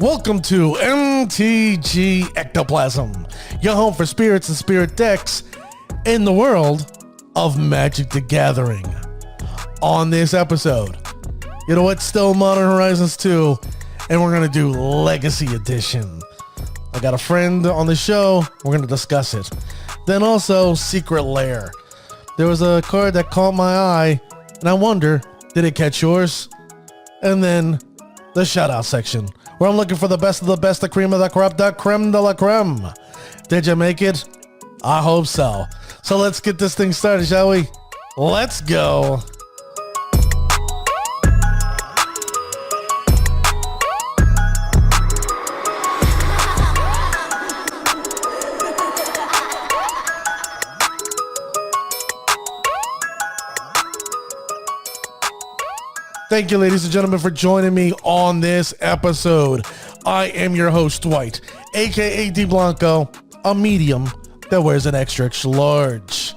Welcome to MTG Ectoplasm, your home for spirits and spirit decks in the world of Magic the Gathering. On this episode, you know what? Still Modern Horizons 2, and we're going to do Legacy Edition. I got a friend on the show. We're going to discuss it. Then also Secret Lair. There was a card that caught my eye, and I wonder, did it catch yours? And then the shout-out section, where I'm looking for the best of the best, the cream of the crop, the creme de la creme. Did you make it? I hope so. So let's get this thing started, shall we? Let's go. Thank you, ladies and gentlemen, for joining me on this episode. I am your host, Dwight, aka D Blanco, a medium that wears an extra large.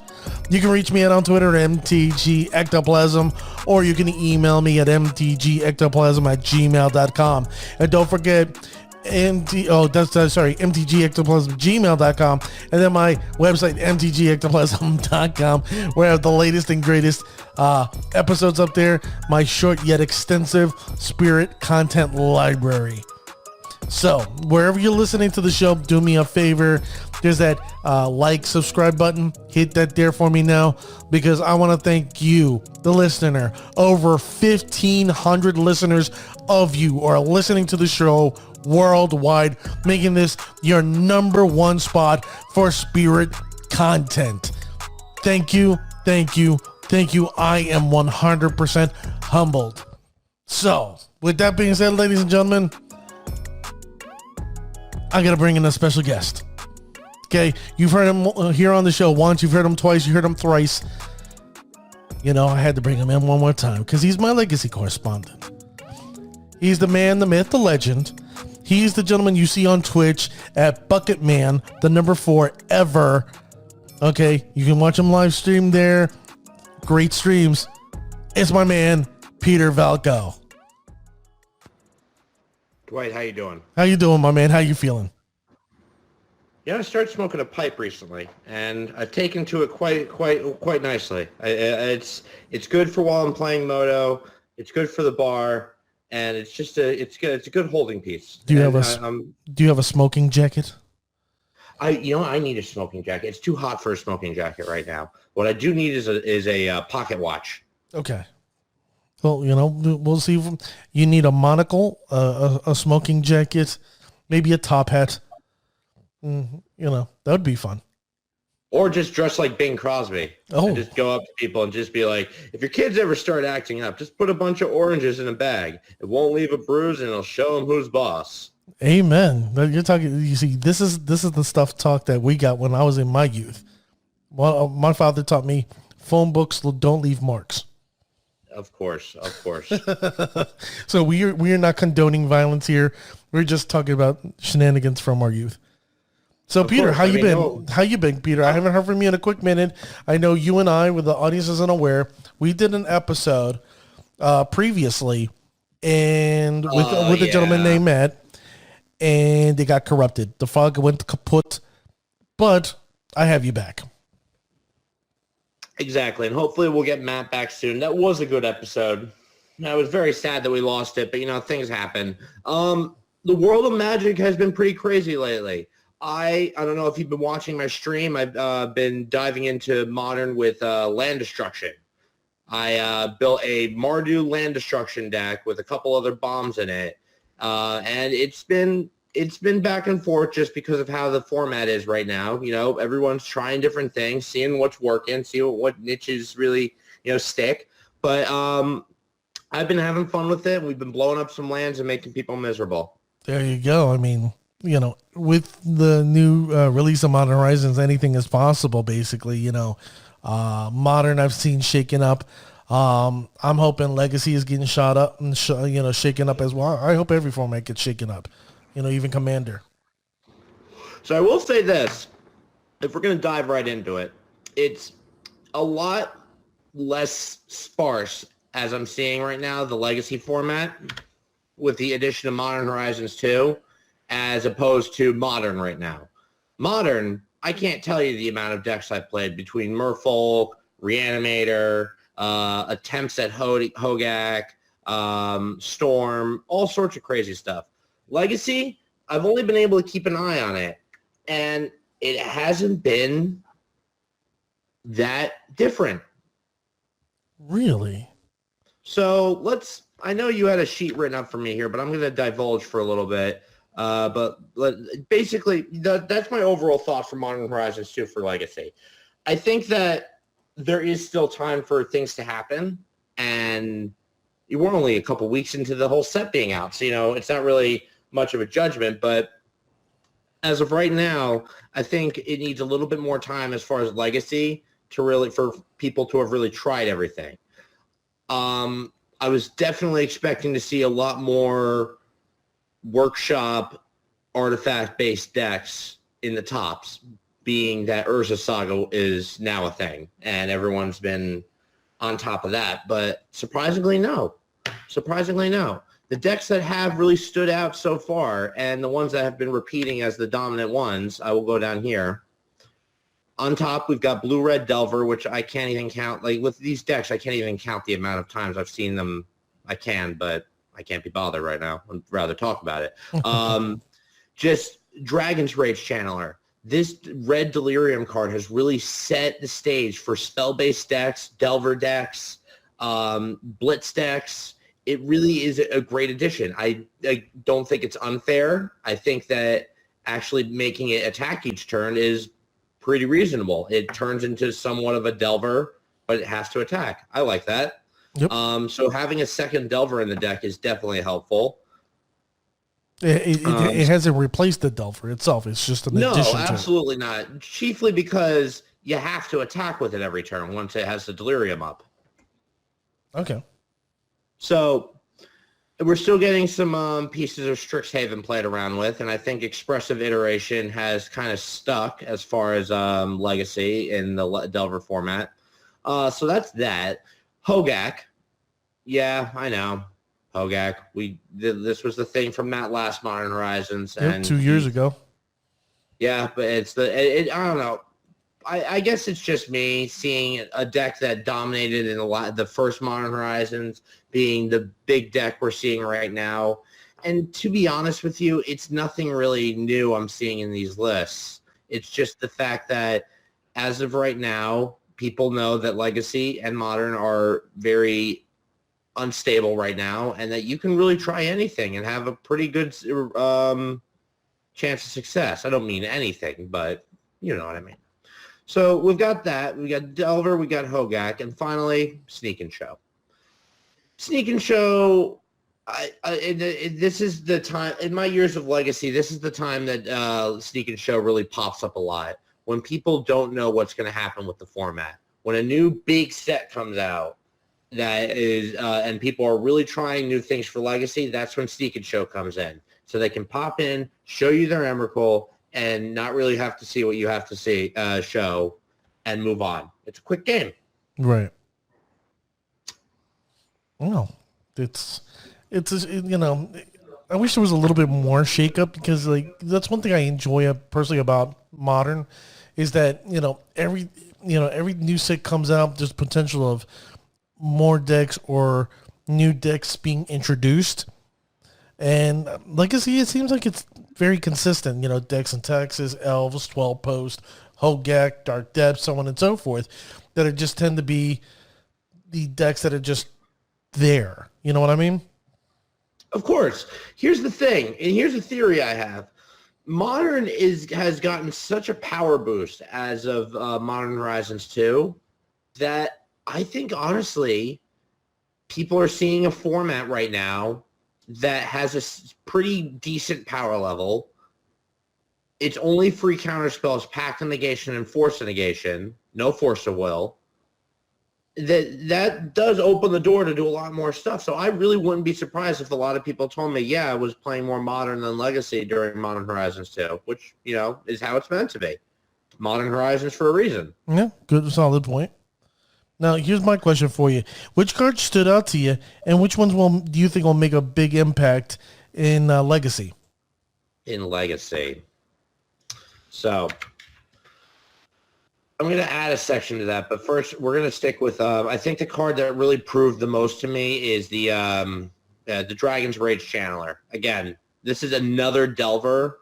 You can reach me on Twitter at MTG Ectoplasm, or you can email me at mtgectoplasm@gmail.com. And don't forget, mtgectoplasm@gmail.com, and then my website, mtgectoplasm.com, where I have the latest and greatest episodes up there, my short yet extensive spirit content library. So wherever you're listening to the show, do me a favor. There's that like, subscribe button. Hit that there for me now, because I want to thank you, the listener. Over 1,500 listeners of you are listening to the show worldwide, making this your number one spot for spirit content. Thank you, thank you, thank you. I am 100% humbled. So with that being said, ladies and gentlemen, I gotta bring in a special guest. Okay, you've heard him here on the show once, you've heard him twice, you heard him thrice. You know, I had to bring him in one more time because he's my legacy correspondent. He's the man, the myth, the legend. He's the gentleman you see on Twitch at Bucketman, the number 4 ever. Okay, you can watch him live stream there. Great streams. It's my man, Peter Valko. Dwight, how you doing? How you doing, my man? How you feeling? Yeah, I started smoking a pipe recently, and I've taken to it quite nicely. It's good for while I'm playing Moto. It's good for the bar, and it's a good holding piece. Do you have a smoking jacket? I need a smoking jacket. It's too hot for a smoking jacket right now. What I do need is a pocket watch. Okay. Well, we'll see. You need a monocle, a smoking jacket, maybe a top hat. That would be fun. Or just dress like Bing Crosby. Oh. And just go up to people and just be like, if your kids ever start acting up, just put a bunch of oranges in a bag. It won't leave a bruise, and it'll show them who's boss. Amen. You're talking. You see, this is the stuff talk that we got when I was in my youth. Well, my father taught me phone books don't leave marks. Of course. So we are not condoning violence here. We're just talking about shenanigans from our youth. So of Peter, how you been? How you been, Peter? I haven't heard from you in a quick minute. I know you and I, with the audience isn't aware, we did an episode previously, and with a gentleman named Matt, and they got corrupted. The fog went kaput, but I have you back. Exactly, and hopefully we'll get Matt back soon. That was a good episode. I was very sad that we lost it, but things happen. The world of Magic has been pretty crazy lately. I don't know if you've been watching my stream. I've been diving into Modern with land destruction. I built a Mardu land destruction deck with a couple other bombs in it, and it's been back and forth just because of how the format is right now. Everyone's trying different things, seeing what's working, seeing what niches really stick. But I've been having fun with it. We've been blowing up some lands and making people miserable. There you go. I mean, with the new release of Modern Horizons, anything is possible, basically. Modern I've seen shaken up. I'm hoping Legacy is getting shot up and shaken up as well. I hope every format gets shaken up, even Commander. So I will say this, if we're going to dive right into it, it's a lot less sparse as I'm seeing right now, the Legacy format. with the addition of Modern Horizons 2 as opposed to Modern right now. Modern, I can't tell you the amount of decks I've played between Merfolk, Reanimator, attempts at Hogak, Storm, all sorts of crazy stuff. Legacy, I've only been able to keep an eye on it, and it hasn't been that different. Really? So I know you had a sheet written up for me here, but I'm going to divulge for a little bit. But basically, that's my overall thought for Modern Horizons 2 for Legacy. I think that there is still time for things to happen, and we're only a couple weeks into the whole set being out, so it's not really much of a judgment. But as of right now, I think it needs a little bit more time as far as Legacy for people to have really tried everything. I was definitely expecting to see a lot more workshop artifact-based decks in the tops, being that Urza Saga is now a thing, and everyone's been on top of that. But surprisingly, no. The decks that have really stood out so far, and the ones that have been repeating as the dominant ones, I will go down here. On top, we've got Blue-Red Delver, which I can't even count. Like, with these decks, I can't even count the amount of times I've seen them. I can, but I can't be bothered right now. I'd rather talk about it. Just Dragon's Rage Channeler. This Red Delirium card has really set the stage for spell-based decks, Delver decks, Blitz decks. It really is a great addition. I don't think it's unfair. I think that actually making it attack each turn is pretty reasonable. It turns into somewhat of a Delver, but it has to attack. I like that. Yep. So having a second Delver in the deck is definitely helpful. It hasn't replaced the Delver itself. It's just an addition to it. No, absolutely not. Chiefly because you have to attack with it every turn once it has the Delirium up. Okay. So we're still getting some pieces of Strixhaven played around with, and I think Expressive Iteration has kind of stuck as far as Legacy in the Delver format. So that's that. Hogak. Yeah, I know. Hogak. This was the thing from that last Modern Horizons. Yep, 2 years ago. Yeah, but I don't know. I guess it's just me seeing a deck that dominated in the first Modern Horizons being the big deck we're seeing right now. And to be honest with you, it's nothing really new I'm seeing in these lists. It's just the fact that as of right now, people know that Legacy and Modern are very unstable right now, and that you can really try anything and have a pretty good chance of success. I don't mean anything, but you know what I mean. So we've got that. We got Delver, we got Hogak, and finally, Sneak and Show. Sneak and Show, this is the time, in my years of Legacy, this is the time that Sneak and Show really pops up a lot. When people don't know what's going to happen with the format. When a new big set comes out that is, and people are really trying new things for Legacy, that's when Sneak and Show comes in. So they can pop in, show you their Emrakul, and not really have to see what you have to see, show, and move on. It's a quick game. Right. No, it's I wish there was a little bit more shakeup, because like that's one thing I enjoy personally about Modern is that every new set comes out, there's potential of more decks or new decks being introduced. And Legacy, it seems like it's very consistent. Decks in Texas, Elves, 12 Post, Hogak, Dark Depths, so on and so forth, that are just tend to be the decks that are just there. You know what I mean? Of course. Here's the thing, and here's a theory I have. Modern has gotten such a power boost as of Modern Horizons 2 that I think, honestly, people are seeing a format right now that has a pretty decent power level. It's only free counterspells, Pact of Negation, and Force of Negation, no Force of Will. That does open the door to do a lot more stuff. So I really wouldn't be surprised if a lot of people told me, yeah, I was playing more Modern than Legacy during Modern Horizons 2, which, is how it's meant to be. Modern Horizons for a reason. Yeah, good, solid point. Now, here's my question for you. Which cards stood out to you, and which ones do you think will make a big impact in Legacy? In Legacy. So I'm going to add a section to that, but first we're going to stick with, I think the card that really proved the most to me is the Dragon's Rage Channeler. Again, this is another Delver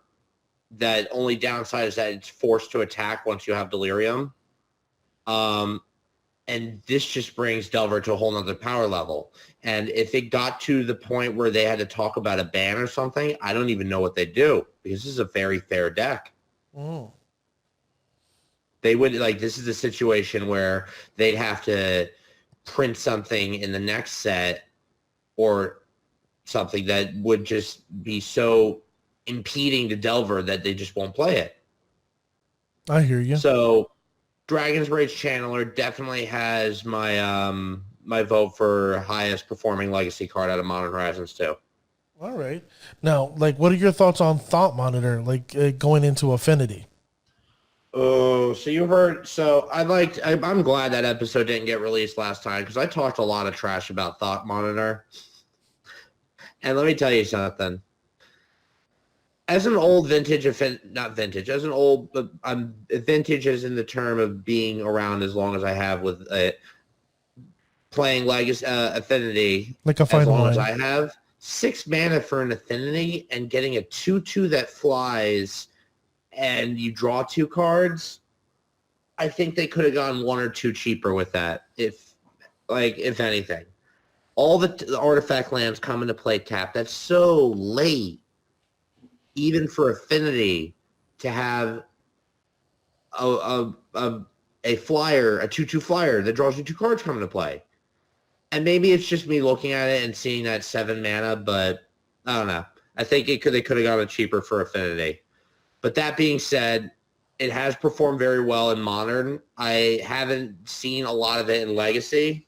that only downside is that it's forced to attack once you have Delirium. And this just brings Delver to a whole nother power level. And if it got to the point where they had to talk about a ban or something, I don't even know what they'd do, because this is a very fair deck. Mm. They would, like, this is a situation where they'd have to print something in the next set or something that would just be so impeding to Delver that they just won't play it. I hear you. So Dragon's Rage Channeler definitely has my my vote for highest performing Legacy card out of Modern Horizons 2. All right. Now, like, what are your thoughts on Thought Monitor, like going into Affinity? Oh, so you heard, so I'm glad that episode didn't get released last time, because I talked a lot of trash about Thought Monitor. And let me tell you something. As an old vintage, not vintage, as an old, vintage as in the term of being around as long as I have with playing Legacy Affinity, Like a as final long as line. I have, 6 mana for an Affinity and getting a 2/2 that flies and you draw 2 cards, I think they could have gone 1 or 2 cheaper with that, if anything. All the artifact lands come into play tap. That's so late, even for Affinity, to have a flyer, a 2/2 flyer that draws you 2 cards come into play. And maybe it's just me looking at it and seeing that 7 mana, but I don't know. I think they could have gone it cheaper for Affinity. But that being said, it has performed very well in Modern. I haven't seen a lot of it in Legacy,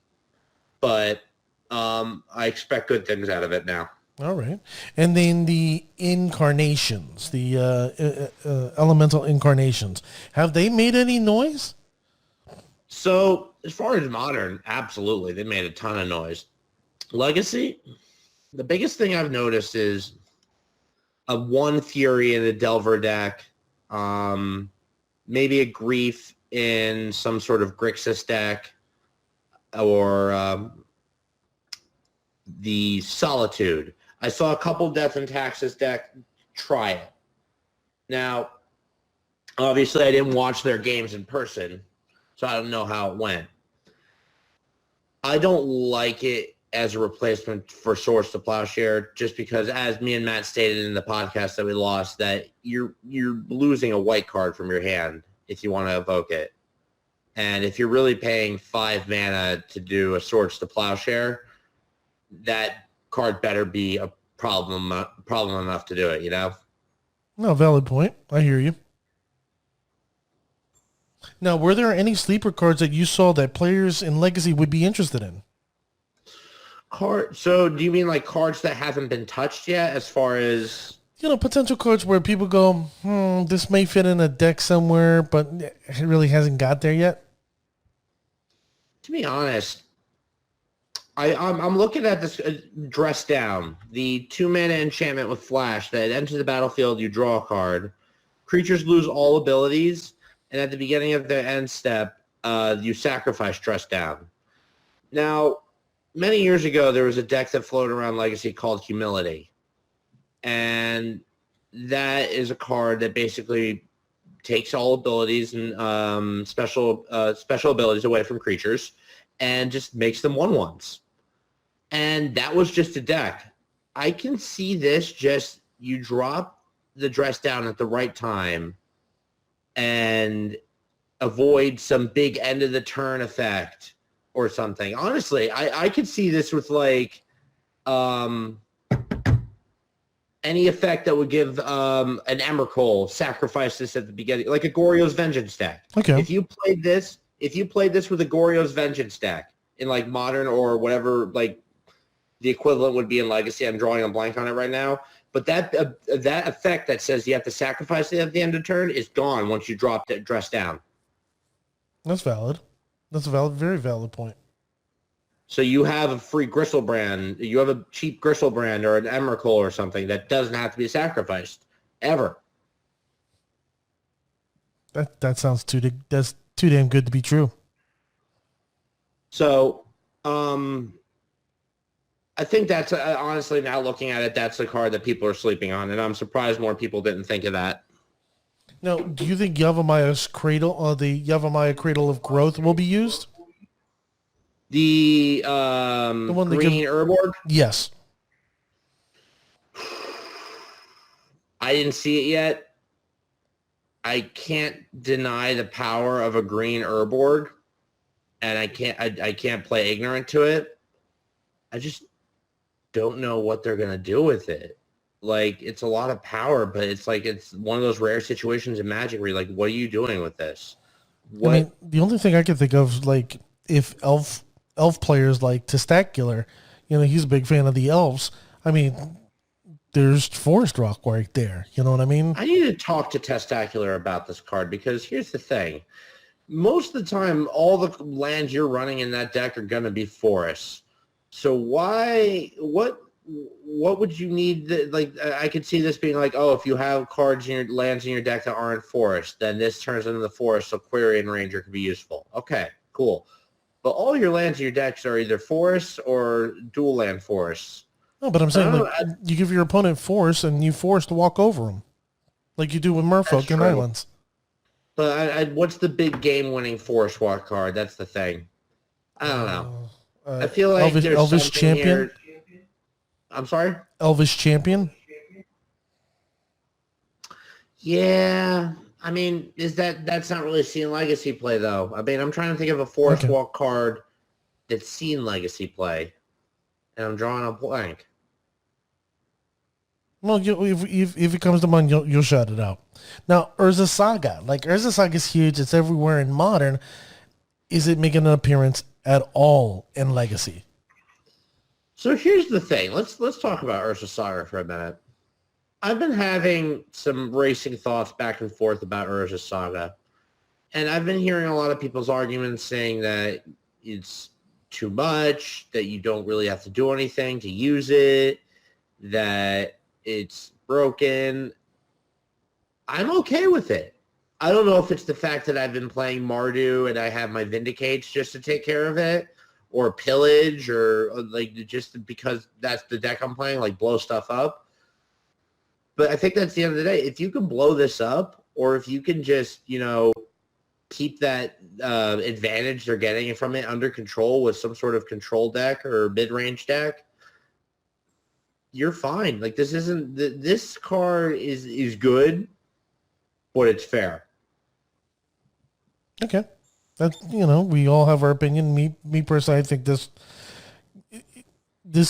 but I expect good things out of it now. All right. And then the incarnations, the elemental incarnations, have they made any noise? So as far as Modern, absolutely. They made a ton of noise. Legacy, the biggest thing I've noticed is a 1 Fury in the Delver deck, maybe a Grief in some sort of Grixis deck, or the Solitude. I saw a couple Death and Taxes deck try it. Now, obviously, I didn't watch their games in person, so I don't know how it went. I don't like it as a replacement for Swords to Plowshare, just because, as me and Matt stated in the podcast that we lost, that you're losing a white card from your hand if you want to evoke it. And if you're really paying 5 mana to do a Swords to Plowshare, that card better be a problem enough to do it, you know? No, valid point. I hear you. Now, were there any sleeper cards that you saw that players in Legacy would be interested in? So do you mean like cards that haven't been touched yet, as far as... Potential cards where people go, this may fit in a deck somewhere, but it really hasn't got there yet? To be honest, I'm looking at this Dress Down, the 2 mana enchantment with flash that enters the battlefield, you draw a card. Creatures lose all abilities, and at the beginning of their end step, you sacrifice Dress Down. Now, many years ago, there was a deck that floated around Legacy called Humility. And that is a card that basically takes all abilities and special abilities away from creatures and just makes them 1/1s. And that was just a deck. I can see this just, you drop the Dress Down at the right time and avoid some big end of the turn effect or something. Honestly, I could see this with like any effect that would give an Emrakul sacrifice this at the beginning, like a Goryo's Vengeance deck. Okay. If you played this with a Goryo's Vengeance deck in like Modern or whatever, like the equivalent would be in Legacy. I'm drawing a blank on it right now. But that effect that says you have to sacrifice it at the end of turn is gone once you drop that Dress Down. That's valid. That's a valid, very valid point. So you have a free Gristle brand, you have a cheap Gristle brand or an Emrakul or something that doesn't have to be sacrificed ever. That sounds that's too damn good to be true. So, I think that's honestly, now looking at it, that's the card that people are sleeping on, and I'm surprised more people didn't think of that. Now, do you think Yavamaya's Cradle or the Yavamaya Cradle of Growth will be used? The one green Urborg? Yes. I didn't see it yet. I can't deny the power of a green Urborg, and I can't play ignorant to it. I just don't know what they're gonna do with it. Like, it's a lot of power, but it's like it's one of those rare situations in Magic where you're like, what are you doing with this? I mean, the only thing I can think of is like if elf players like Testacular, he's a big fan of the elves. I mean, there's Forest Rock right there. You know what I mean? I need to talk to Testacular about this card because here's the thing. Most of the time, all the lands you're running in that deck are going to be forests. So what would you need? I could see this being like, oh, if you have cards in your lands in your deck that aren't forest, then this turns into the forest, so Query and Ranger could be useful. Okay, cool. But all your lands in your decks are either forests or dual land forests. No, but I'm saying you give your opponent force and you force to walk over them, like you do with Merfolk and Islands. But what's the big game-winning forest walk card? That's the thing. I don't know. I feel like Elvish Champion. Here. I'm sorry? Elvish Champion? Yeah. I mean, that's not really seen Legacy play, though. I mean, I'm trying to think of a Forest Walk card that's seen Legacy play, and I'm drawing a blank. Well, if it comes to mind, you'll shout it out. Now, Urza Saga. Like, Urza Saga is huge. It's everywhere in Modern. Is it making an appearance at all in Legacy? So here's the thing. Let's talk about Urza Saga for a minute. I've been having some racing thoughts back and forth about Urza Saga. And I've been hearing a lot of people's arguments saying that it's too much, that you don't really have to do anything to use it, that it's broken. I'm okay with it. I don't know if it's the fact that I've been playing Mardu and I have my Vindicates just to take care of it, or Pillage, or like just because that's the deck I'm playing, like blow stuff up. But I think that's the end of the day. If you can blow this up, or if you can just, keep that advantage they're getting from it under control with some sort of control deck or mid-range deck, you're fine. Like, this card is good, but it's fair. Okay. That's, we all have our opinion. Me personally, I think this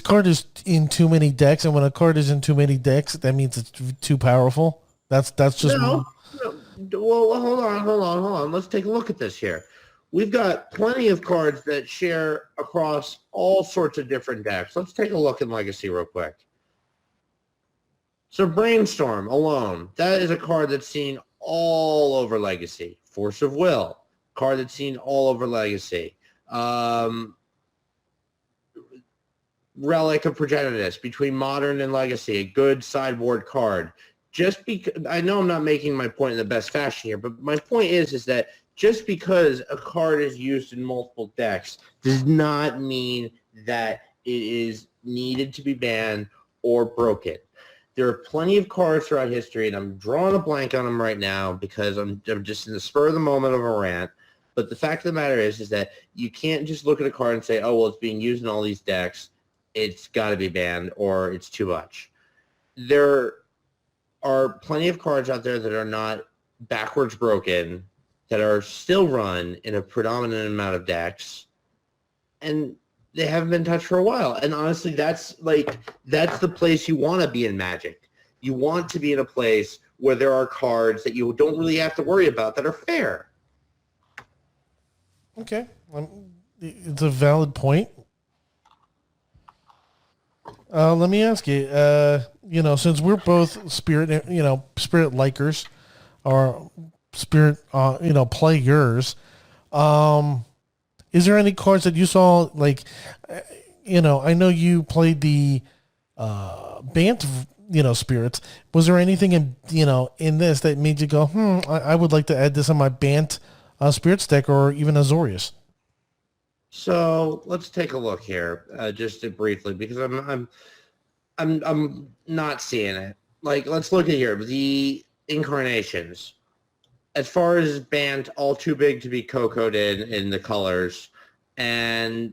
card is in too many decks, and when a card is in too many decks, that means it's too powerful. That's just no. Well, hold on. Let's take a look at this here. We've got plenty of cards that share across all sorts of different decks. Let's take a look in Legacy real quick. So Brainstorm alone, that is a card that's seen all over Legacy. Force of Will, card that's seen all over Legacy. Relic of Progenitus, between Modern and Legacy, a good sideboard card. Just because, I know I'm not making my point in the best fashion here, but my point is that just because a card is used in multiple decks does not mean that it is needed to be banned or broken. There are plenty of cards throughout history, and I'm drawing a blank on them right now because I'm just in the spur of the moment of a rant. But the fact of the matter is that you can't just look at a card and say, oh, well, it's being used in all these decks, it's got to be banned, or it's too much. There are plenty of cards out there that are not backwards broken, that are still run in a predominant amount of decks, and they haven't been touched for a while. And honestly, that's the place you want to be in Magic. You want to be in a place where there are cards that you don't really have to worry about that are fair. Okay. It's a valid point. Let me ask you, since we're both spirit likers, or spirit, players, Is there any cards that you saw, like, I know you played the Bant, spirits. Was there anything in this that made you go, I would like to add this on my Bant spirits deck, or even Azorius? So let's take a look here, just briefly, because I'm not seeing it. Like, let's look at here the incarnations. As far as Bant, all too big to be cocoed in the colors, and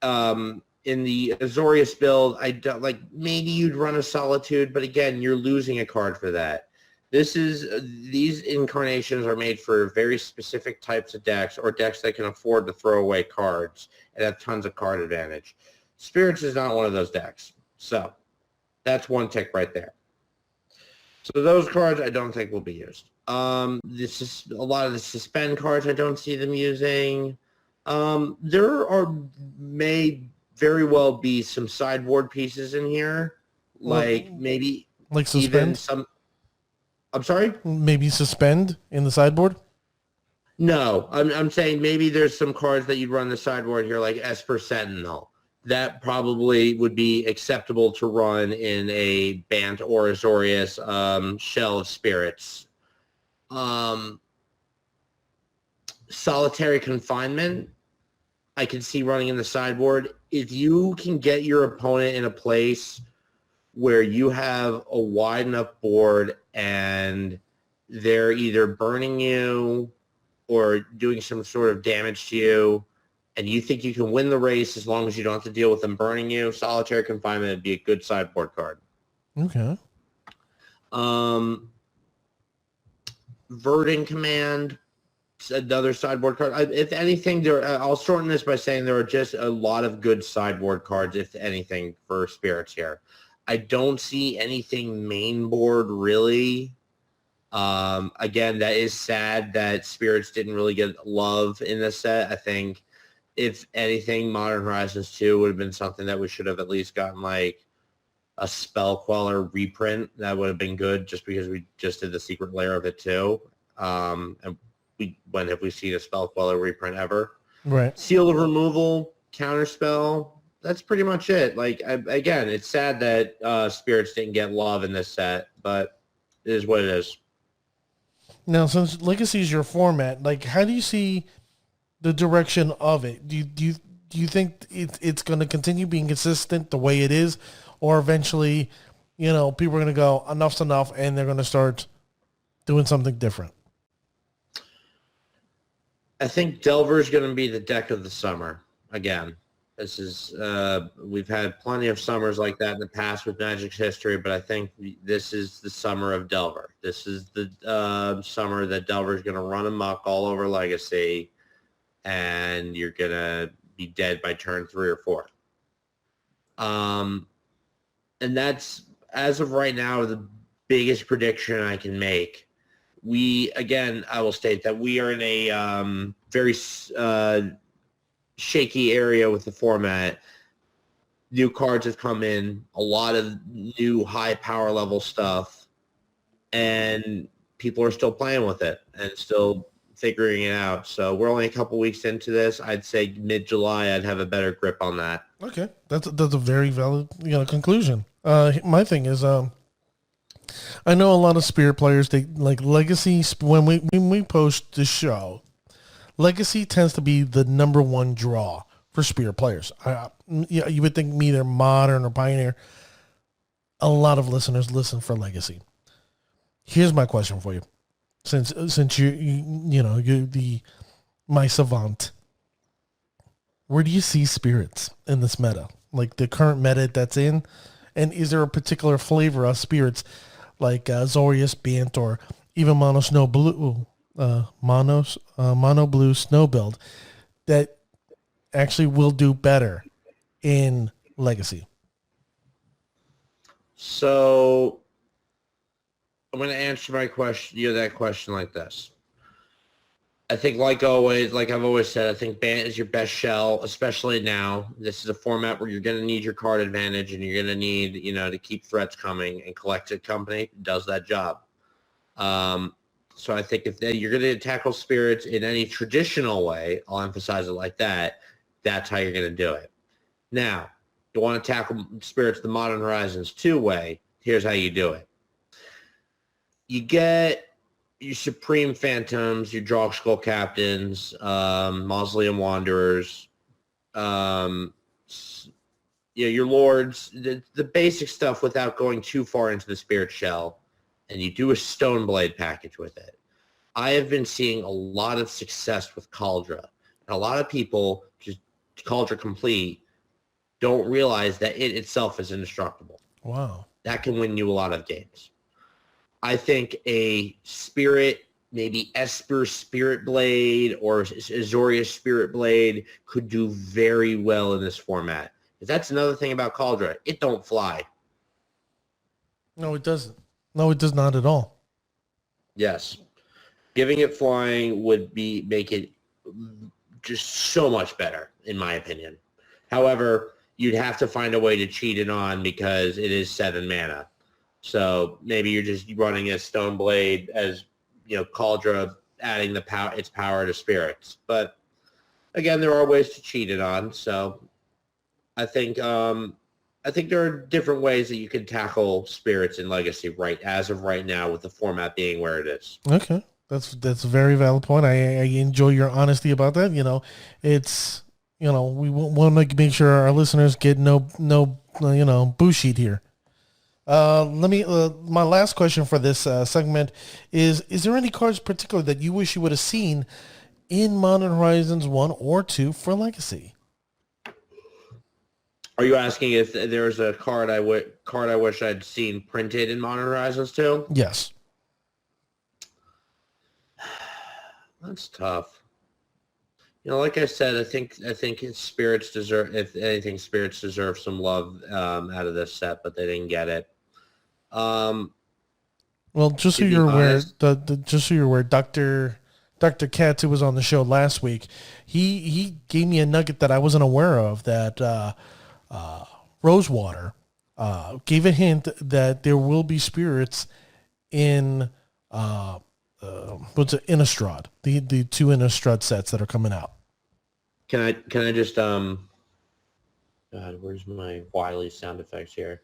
in the Azorius build, I don't like. Maybe you'd run a Solitude, but again, you're losing a card for that. These incarnations are made for very specific types of decks, or decks that can afford to throw away cards and have tons of card advantage. Spirits is not one of those decks, so that's one tick right there. So those cards I don't think will be used. This is a lot of the suspend cards I don't see them using. May very well be some sideboard pieces in here, like maybe like suspend? Even some. I'm sorry? Maybe suspend in the sideboard? No, I'm saying maybe there's some cards that you'd run the sideboard here, like Esper Sentinel. That probably would be acceptable to run in a Bant or Azorius Shell of Spirits. Solitary Confinement, I can see running in the sideboard. If you can get your opponent in a place where you have a wide enough board and they're either burning you or doing some sort of damage to you, and you think you can win the race as long as you don't have to deal with them burning you, Solitary Confinement would be a good sideboard card. Okay. Verdant Command, another sideboard card. If anything, I'll shorten this by saying there are just a lot of good sideboard cards, if anything, for Spirits here. I don't see anything main board, really. Again, that is sad that Spirits didn't really get love in this set. I think, if anything, Modern Horizons 2 would have been something that we should have at least gotten, like, a Spell Queller reprint. That would have been good, just because we just did the secret layer of it too. And when have we seen a Spell Queller reprint ever? Right. Seal of Removal, Counterspell. That's pretty much it. Like, again, it's sad that Spirits didn't get love in this set, but it is what it is. Now, since Legacy is your format, like, how do you see the direction of it? Do you think it's going to continue being consistent the way it is, or eventually, people are going to go, enough's enough, and they're going to start doing something different? I think Delver is going to be the deck of the summer again. This is we've had plenty of summers like that in the past with Magic's history, but I think this is the summer of Delver. This is the summer that Delver is going to run amok all over Legacy, and you're going to be dead by turn 3 or 4. And that's, as of right now, the biggest prediction I can make. I will state that we are in a very shaky area with the format. New cards have come in, a lot of new high power level stuff, and people are still playing with it and still figuring it out. So we're only a couple weeks into this. I'd say mid-July I'd have a better grip on that. Okay, that's a very valid conclusion. My thing is, I know a lot of Spirit players, they like Legacy. When we post the show, Legacy tends to be the number one draw for Spirit players. You would think me, either Modern or Pioneer. A lot of listeners listen for Legacy. Here's my question for you, since you're my savant. Where do you see Spirits in this meta? Like the current meta that's in, and is there a particular flavor of Spirits, like Azorius, Bant, or even Mono Blue Snow build that actually will do better in Legacy? So I'm going to answer that question like this. I think, like always, like I've always said, I think Bant is your best shell, especially now. This is a format where you're going to need your card advantage, and you're going to need, to keep threats coming, and Collected Company does that job. So I think if you're going to tackle spirits in any traditional way, I'll emphasize it like that, that's how you're going to do it. Now, you want to tackle spirits the Modern Horizons 2 way, here's how you do it. You get your Supreme Phantoms, your Drog Skull Captains, Mausoleum Wanderers, your Lords, the basic stuff without going too far into the Spirit Shell, and you do a Stoneblade package with it. I have been seeing a lot of success with Cauldre, and a lot of people, just Cauldre Complete, don't realize that it itself is indestructible. Wow. That can win you a lot of games. I think a Spirit, maybe Esper Spirit Blade or Azoria Spirit Blade could do very well in this format. That's another thing about Cauldre. It don't fly. No, it doesn't. No, it does not at all. Yes. Giving it flying would make it just so much better, in my opinion. However, you'd have to find a way to cheat it on because it is 7 mana. So maybe you're just running a Stoneblade as, Cauldre adding its power to spirits. But again, there are ways to cheat it on. So I think there are different ways that you can tackle spirits in Legacy as of right now, with the format being where it is. Okay. That's a very valid point. I enjoy your honesty about that. It's, we want to make sure our listeners get no bullshit here. My last question for this segment is there any cards particular that you wish you would have seen in Modern Horizons 1 or 2 for Legacy? Are you asking if there's a card I wish I'd seen printed in Modern Horizons 2? Yes. That's tough. Like I said, I think spirits deserve, if anything, spirits deserve some love out of this set, but they didn't get it. Well, just so you're aware, Dr. Katz, who was on the show last week, he gave me a nugget that I wasn't aware of, that Rosewater gave a hint that there will be spirits in Innistrad, the 2 Innistrad sets that are coming out. Can I just God, where's my Wily sound effects here?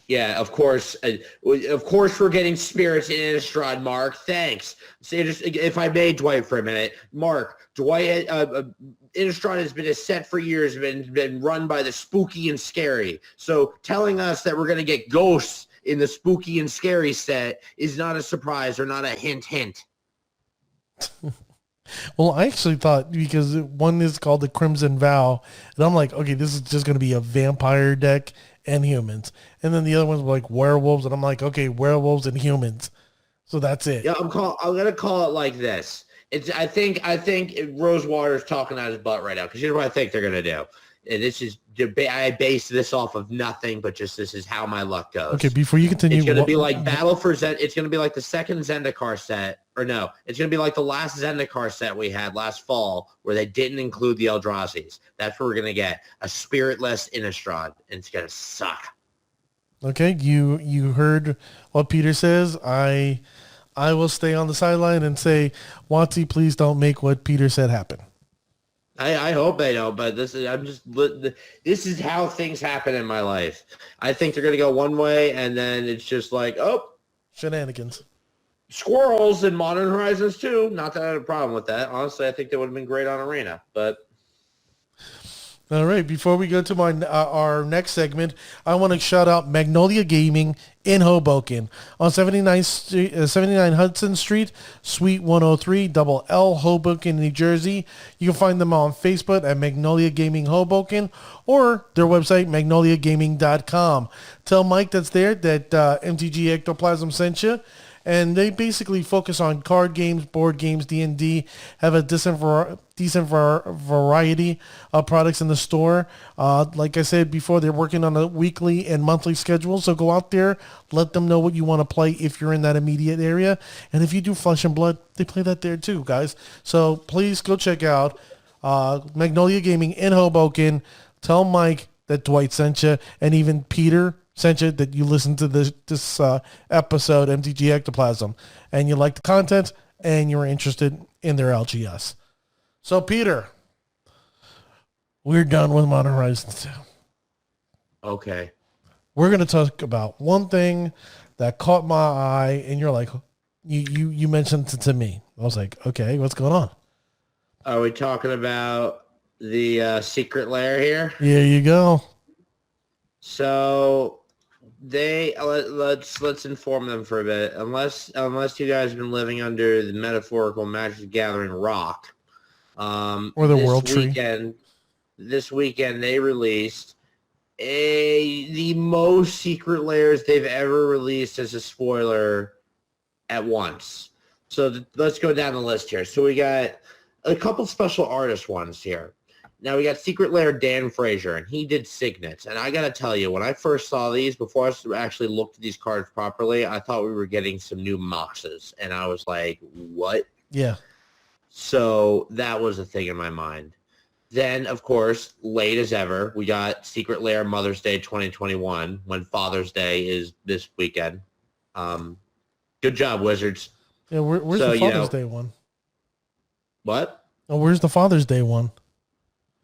Yeah, of course we're getting spirits in Innistrad, Mark. Thanks. So just, if I may, Dwight, for a minute. Mark, Dwight, Innistrad has been a set for years, been run by the spooky and scary. So telling us that we're going to get ghosts in the spooky and scary set is not a surprise or not a hint. Well, I actually thought, because one is called the Crimson Vow, and I'm like, okay, this is just going to be a vampire deck and humans. And then the other ones were like werewolves, and I'm like, okay, werewolves and humans. So that's it. Yeah, I'm going to call it like this. I think Rosewater's talking out his butt right now, because here's what I think they're going to do. And I base this off of nothing, but just this is how my luck goes. Okay, before you continue, it's going to be like Battle for Zend. It's going to be like the second Zendikar set, or no, it's going to be like the last Zendikar set we had last fall, where they didn't include the Eldrazi's. That's what we're going to get, a spiritless Innistrad, and it's going to suck. Okay, you heard what Peter says. I will stay on the sideline and say, Watsy, please don't make what Peter said happen. I hope they don't, but this is how things happen in my life. I think they're going to go one way, and then it's just like, shenanigans. Squirrels in Modern Horizons 2. Not that I had a problem with that. Honestly, I think they would have been great on Arena, but... All right, before we go to our next segment, I want to shout out Magnolia Gaming in Hoboken on 79 Hudson Street, Suite 103, Double L, Hoboken, New Jersey. You can find them on Facebook at Magnolia Gaming Hoboken, or their website, magnoliagaming.com. Tell Mike that's there that MTG Ectoplasm sent you. And they basically focus on card games, board games, D&D, have a decent variety of products in the store. Like I said before, they're working on a weekly and monthly schedule. So go out there, let them know what you want to play if you're in that immediate area. And if you do Flesh and Blood, they play that there too, guys. So please go check out Magnolia Gaming in Hoboken. Tell Mike that Dwight sent you, and even Peter sent you that you listened to this episode, MTG Ectoplasm, and you liked the content and you were interested in their LGS. So, Peter, we're done with Modern Horizons 2. Okay. We're going to talk about one thing that caught my eye, and you're like, you mentioned it to me. I was like, okay, what's going on? Are we talking about the secret lair here? Here you go. So let's inform them for a bit. Unless you guys have been living under the metaphorical Magic the Gathering rock, or the World Tree. This weekend they released the most secret lairs they've ever released as a spoiler at once. So let's go down the list here. So we got a couple special artist ones here. Now we got Secret Lair Dan Frazier, and he did signets. And I got to tell you, when I first saw these, before I actually looked at these cards properly, I thought we were getting some new Moxes. And I was like, what? Yeah. So that was a thing in my mind. Then, of course, late as ever, we got Secret Lair Mother's Day 2021, when Father's Day is this weekend. Good job, Wizards. Yeah, where's the Father's Day one? What? Oh, where's the Father's Day one?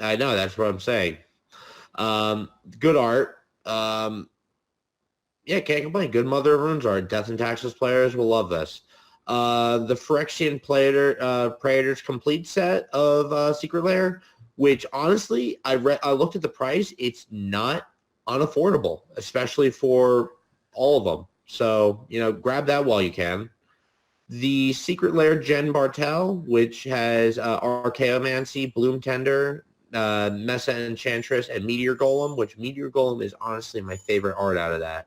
I know, that's what I'm saying. Good art. Yeah, can't complain. Good Mother of Runes art. Death and Taxes players will love this. The Phyrexian Praetor's complete set of Secret Lair, which honestly, I looked at the price. It's not unaffordable, especially for all of them. So, grab that while you can. The Secret Lair Jen Bartel, which has Archaeomancy, Bloom Tender, Mesa Enchantress, and Meteor Golem, which Meteor Golem is honestly my favorite art out of that.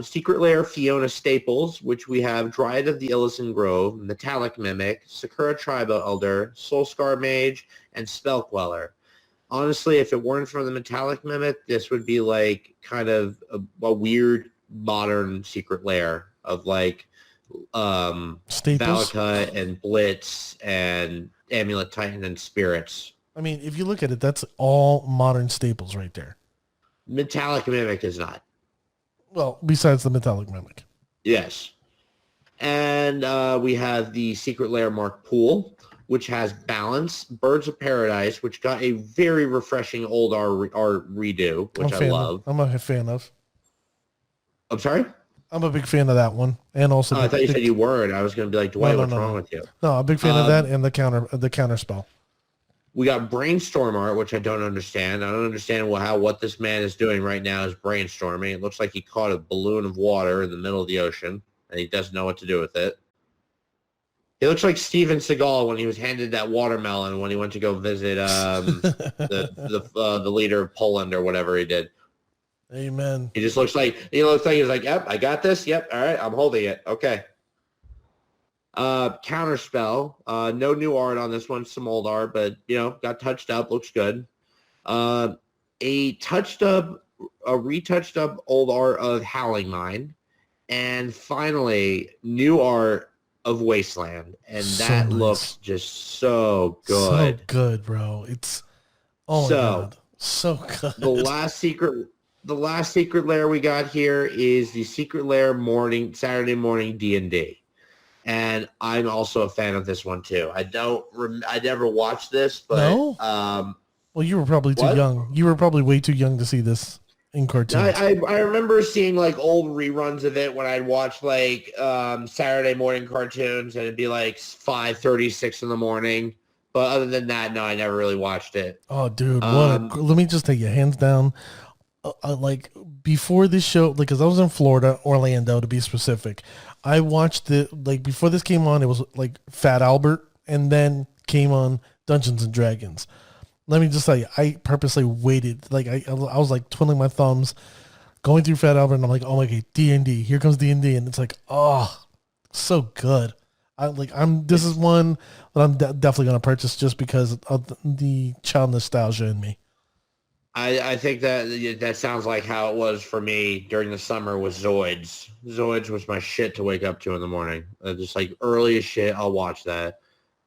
Secret Lair Fiona Staples, which we have Dryad of the Illison Grove, Metallic Mimic, Sakura Tribal Elder, Soulscar Mage, and Spell Queller. Honestly, if it weren't for the Metallic Mimic, this would be like kind of a weird modern Secret Lair of like Valka and Blitz and Amulet Titan and Spirits. I mean, if you look at it, that's all modern staples right there. Metallic Mimic is not. Well, besides the Metallic Mimic. Yes. And we have the Secret Lair Mark Pool, which has Balance, Birds of Paradise, which got a very refreshing old art redo, which I love. I'm a fan of. I'm sorry? I'm a big fan of that one. And also I thought you said you weren't. I was going to be like, Dwight, what's wrong with you? No, I'm a big fan of that and the counter spell. We got Brainstorm art, which I don't understand. I don't understand what this man is doing right now is brainstorming. It looks like he caught a balloon of water in the middle of the ocean, and he doesn't know what to do with it. He looks like Steven Seagal when he was handed that watermelon when he went to go visit the leader of Poland or whatever he did. Amen. He just looks like he's like, yep, I got this. Yep, all right, I'm holding it. Okay. Counterspell. No new art on this one, some old art, but got touched up, looks good. A retouched up old art of Howling Mine, and finally new art of Wasteland, and that looks just so good. So good, bro. It's my God, so good. The last secret lair we got here is the Secret Lair Saturday morning D&D. And I'm also a fan of this one too. I never watched this, but no? Well, you were probably too young. You were probably way too young to see this in cartoons. I remember seeing like old reruns of it when I'd watch like Saturday morning cartoons, and it'd be like 5:36 in the morning. But other than that, no, I never really watched it. Oh, dude, let me just tell you, hands down. Like before this show, because I was in Florida, Orlando to be specific. I watched it like before this came on. It was like Fat Albert, and then came on Dungeons and Dragons. Let me just tell you, I purposely waited. Like I was like twiddling my thumbs, going through Fat Albert, and I'm like, oh my God, D&D. Here comes D&D, and it's like, oh, so good. This is one that I'm definitely gonna purchase just because of the child nostalgia in me. I think that sounds like how it was for me during the summer with Zoids. Zoids was my shit to wake up to in the morning. Just like early as shit, I'll watch that.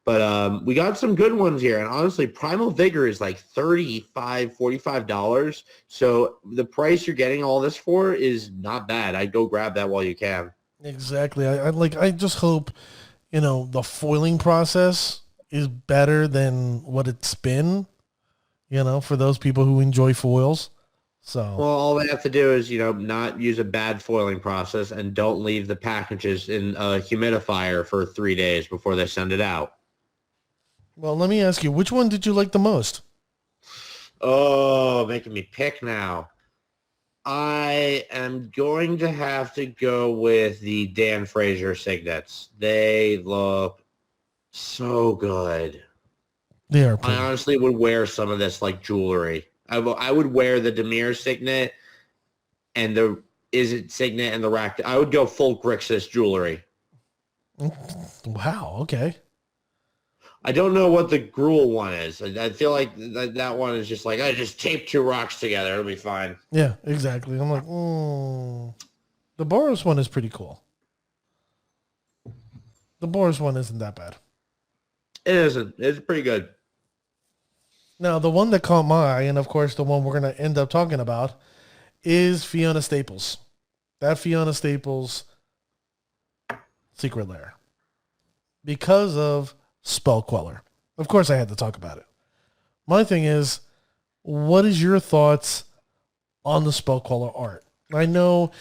But we got some good ones here. And honestly, Primal Vigor is like $45. So the price you're getting all this for is not bad. I'd go grab that while you can. Exactly. I just hope, the foiling process is better than what it's been, for those people who enjoy foils. So, Well, all they have to do is, not use a bad foiling process and don't leave the packages in a humidifier for 3 days before they send it out. well, let me ask you, which one did you like the most? Oh, making me pick now. I am going to have to go with the Dan Fraser signets. They look so good. They are pretty. I honestly would wear some of this like jewelry. I would wear the Demir signet and the Is It signet and the rack. I would go full Grixis jewelry. Wow. Okay. I don't know what the Gruul one is. I feel like that one is just like, I just tape two rocks together. It'll be fine. Yeah, exactly. I'm like, the Boros one is pretty cool. The Boros one isn't that bad. It isn't. It's pretty good. Now, the one that caught my eye, and of course the one we're going to end up talking about, is Fiona Staples. That Fiona Staples Secret Lair. Because of Spell Queller. Of course I had to talk about it. My thing is, what is your thoughts on the Spell Queller art? I know,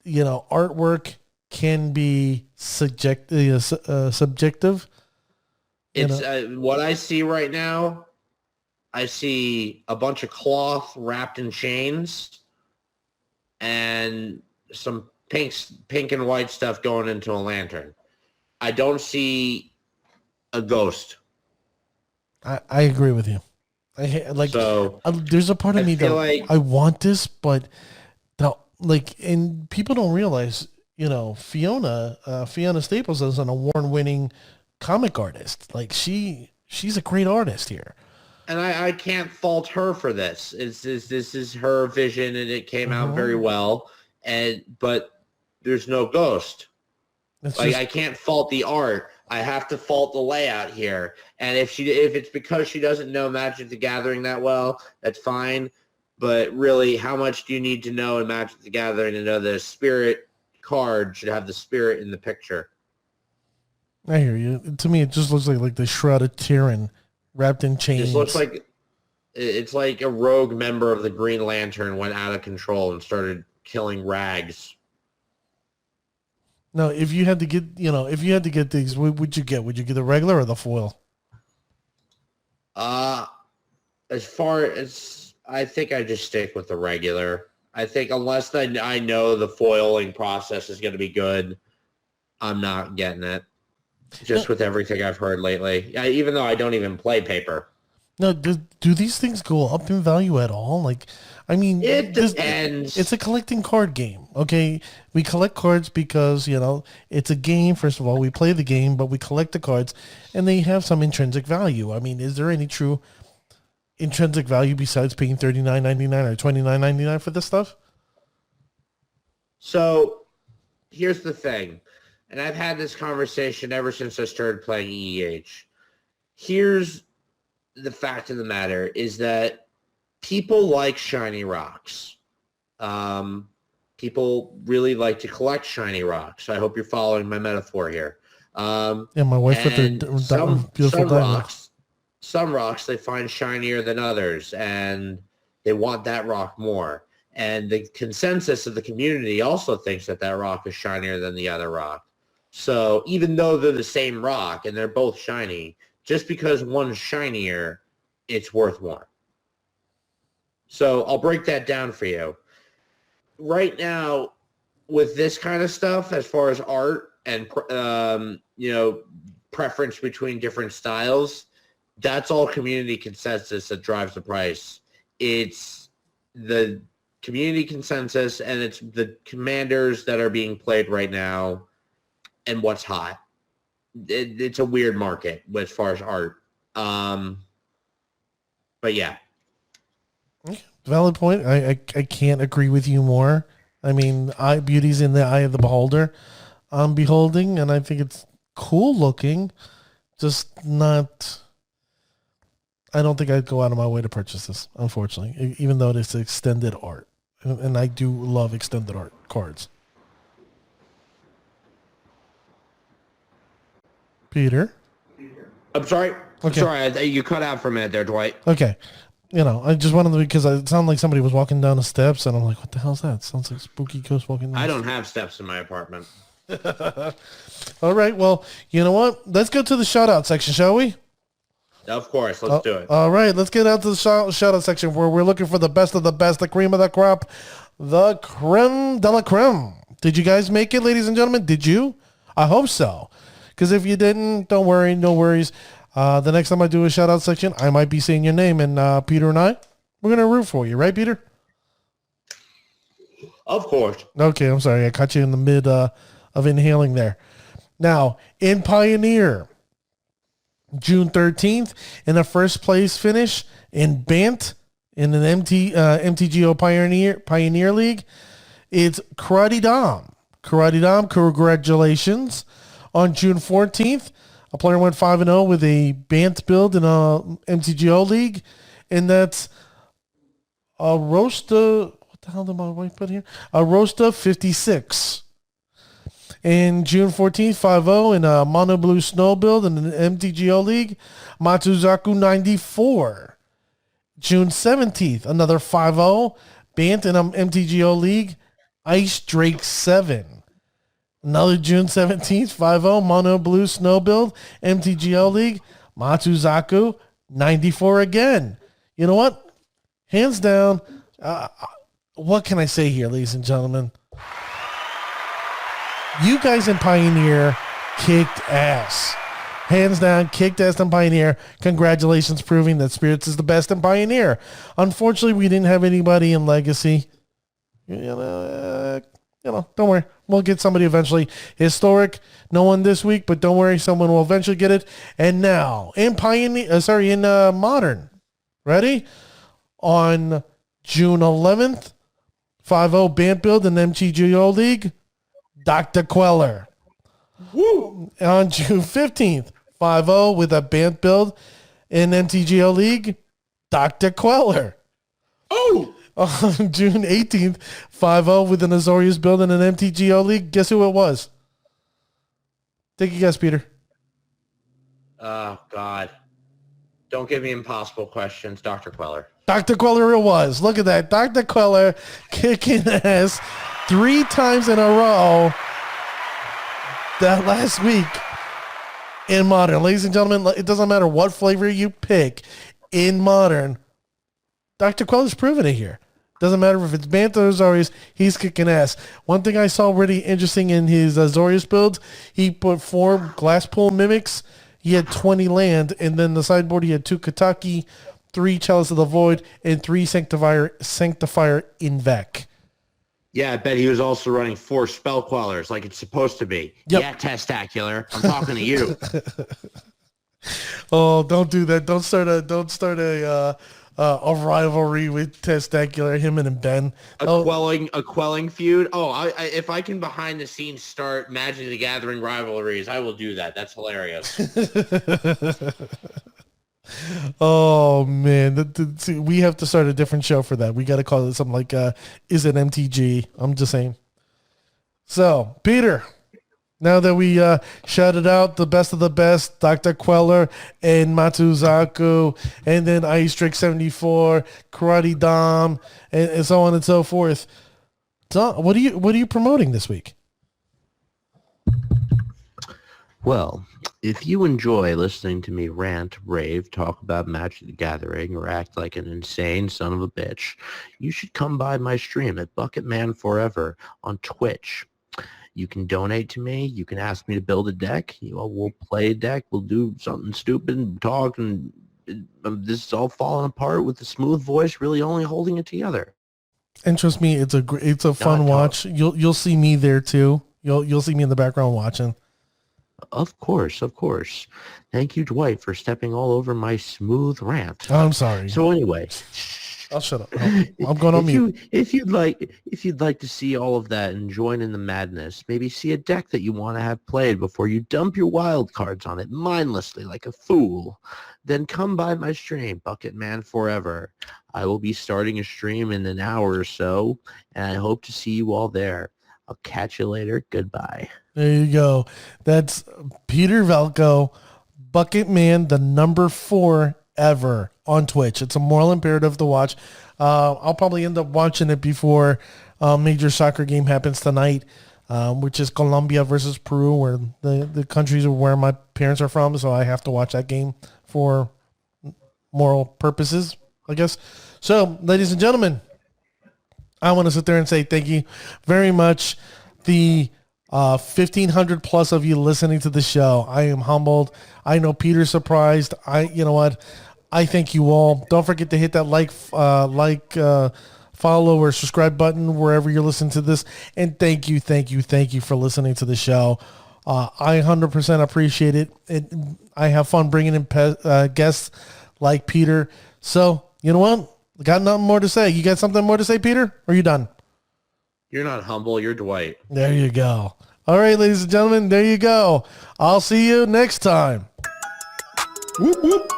artwork can be subjective. It's what I see right now. I see a bunch of cloth wrapped in chains and some pink and white stuff going into a lantern. I don't see a ghost. I agree with you. There's a part of me that I want this, but and people don't realize, Fiona Staples is an award-winning comic artist. Like she's a great artist here. And I can't fault her for this. This is her vision, and it came out very well. But there's no ghost. I can't fault the art. I have to fault the layout here. And if it's because she doesn't know Magic the Gathering that well, that's fine. But really, how much do you need to know in Magic the Gathering to know that a spirit card should have the spirit in the picture? I hear you. To me, it just looks like the Shrouded Tyrann wrapped in chains. It looks like it's like a rogue member of the Green Lantern went out of control and started killing rags. No, if you had to get these, what would you get? Would you get the regular or the foil? As far as I think I just stick with the regular. I think unless I know the foiling process is going to be good, I'm not getting it. Just with everything I've heard lately, even though I don't even play paper. No, do these things go up in value at all? It depends. It's a collecting card game, okay? We collect cards because, it's a game. First of all, we play the game, but we collect the cards, and they have some intrinsic value. Is there any true intrinsic value besides paying $39.99 or $29.99 for this stuff? So, here's the thing. And I've had this conversation ever since I started playing EEH. Here's the fact of the matter is that people like shiny rocks. People really like to collect shiny rocks. I hope you're following my metaphor here. My wife with the beautiful diamonds. Some rocks they find shinier than others, and they want that rock more. And the consensus of the community also thinks that rock is shinier than the other rock. So even though they're the same rock and they're both shiny, just because one's shinier, it's worth more. So I'll break that down for you. Right now, with this kind of stuff, as far as art and, preference between different styles, that's all community consensus that drives the price. It's the community consensus and it's the commanders that are being played right now and what's hot. It's a weird market as far as art. But yeah. Valid point. I can't agree with you more. Beauty's in the eye of the beholder. I'm beholding, and I think it's cool looking. Just not. I don't think I'd go out of my way to purchase this, unfortunately, even though it's extended art. And I do love extended art cards. Peter? I'm sorry. Okay. Sorry, you cut out for a minute there, Dwight. Okay. I just wanted to, because it sounded like somebody was walking down the steps, and I'm like, what the hell's that? Sounds like spooky ghost walking down. I don't have steps in my apartment. All right. Well, you know what? Let's go to the shout-out section, shall we? Of course. Let's do it. All right. Let's get out to the shout-out section where we're looking for the best of the best, the cream of the crop, the crème de la crème. Did you guys make it, ladies and gentlemen? Did you? I hope so. Because if you didn't, don't worry. No worries. The next time I do a shout-out section, I might be saying your name. And Peter and I, we're going to root for you. Right, Peter? Of course. Okay. I'm sorry. I caught you in the mid of inhaling there. Now, in Pioneer, June 13th, in a first place finish in Bant in an MTGO Pioneer League, it's Karate Dom. Karate Dom, congratulations. On June 14th, a player went 5-0 with a Bant build in a MTGO League, and that's a Rosta. What the hell did my wife put here? A Rosta 56. In June 14th, 5-0 in a Mono Blue Snow build in an MTGO League, Matsuzaku 94. June 17th, another 5-0, Bant in an MTGO League, Ice Drake 7. Another June 17th, 5-0, Mono Blue Snow build, MTGO League, Matsuzaku 94 again. You know what? Hands down, what can I say here, ladies and gentlemen? You guys in Pioneer kicked ass. Hands down, kicked ass in Pioneer. Congratulations, proving that Spirits is the best in Pioneer. Unfortunately, we didn't have anybody in Legacy. Don't worry. We'll get somebody eventually. Historic, no one this week, but don't worry, someone will eventually get it. And now, in Modern. Ready? On June 11th, 5-0 Bant build in MTGO League, Dr. Queller. Woo! On June 15th, 5-0 with a Bant build in MTGO League, Dr. Queller. Oh! On June 18th, 5-0 with an Azorius build in an MTGO League. Guess who it was? Take a guess, Peter. Oh, God. Don't give me impossible questions. Dr. Queller. Dr. Queller it was. Look at that. Dr. Queller kicking ass 3 times in a row that last week in Modern. Ladies and gentlemen, it doesn't matter what flavor you pick in Modern. Dr. Queller's proven it here. Doesn't matter if it's Bant or Azorius, he's kicking ass. One thing I saw really interesting in his Azorius builds, he put 4 glass pool mimics. He had 20 land, and then the sideboard he had 2 Kataki, 3 Chalice of the Void, and 3 Sanctifier Invec. Yeah, I bet he was also running 4 Spell Quellers like it's supposed to be. Yep. Yeah, Testacular. I'm talking to you. Oh, don't do that. Don't start a rivalry with Testacular, him and Ben. A quelling feud. Oh, if I can behind the scenes start Magic the Gathering rivalries, I will do that. That's hilarious. Oh man, we have to start a different show for that. We got to call it something like "Is it MTG?" I'm just saying. So, Peter, now that we shouted out the best of the best, Dr. Queller and Matsuzaku, and then Ice Drake 74, Karate Dom, and so on and so forth. So, what are you promoting this week? Well, if you enjoy listening to me rant, rave, talk about Magic the Gathering, or act like an insane son of a bitch, you should come by my stream at Bucketman Forever on Twitch. You can donate to me. You can ask me to build a deck. We'll play a deck. We'll do something stupid, talk, and this is all falling apart with a smooth voice, really only holding it together. And trust me, it's a fun watch. You'll see me there too. You'll see me in the background watching. Of course. Thank you, Dwight, for stepping all over my smooth rant. I'm sorry. So anyway, I'll shut up. I'm going on mute. If you'd like to see all of that and join in the madness, maybe see a deck that you want to have played before you dump your wild cards on it mindlessly like a fool, then come by my stream, Bucket Man Forever. I will be starting a stream in an hour or so, and I hope to see you all there. I'll catch you later. Goodbye. There you go. That's Peter Valko, Bucket Man, the number 4 ever on Twitch. It's a moral imperative to watch. I'll probably end up watching it before major soccer game happens tonight, which is Colombia versus Peru, where the countries are where my parents are from. So I have to watch that game for moral purposes, I guess. So, ladies and gentlemen, I want to sit there and say thank you very much. The 1,500 plus of you listening to the show. I am humbled. I know Peter's surprised. You know what? I thank you all. Don't forget to hit that follow or subscribe button wherever you're listening to this. And thank you for listening to the show. I 100% appreciate it. I have fun bringing in guests like Peter. So, you know what? I got nothing more to say. You got something more to say, Peter? Or are you done? You're not humble. You're Dwight. There you go. All right, ladies and gentlemen, there you go. I'll see you next time. Whoop, whoop.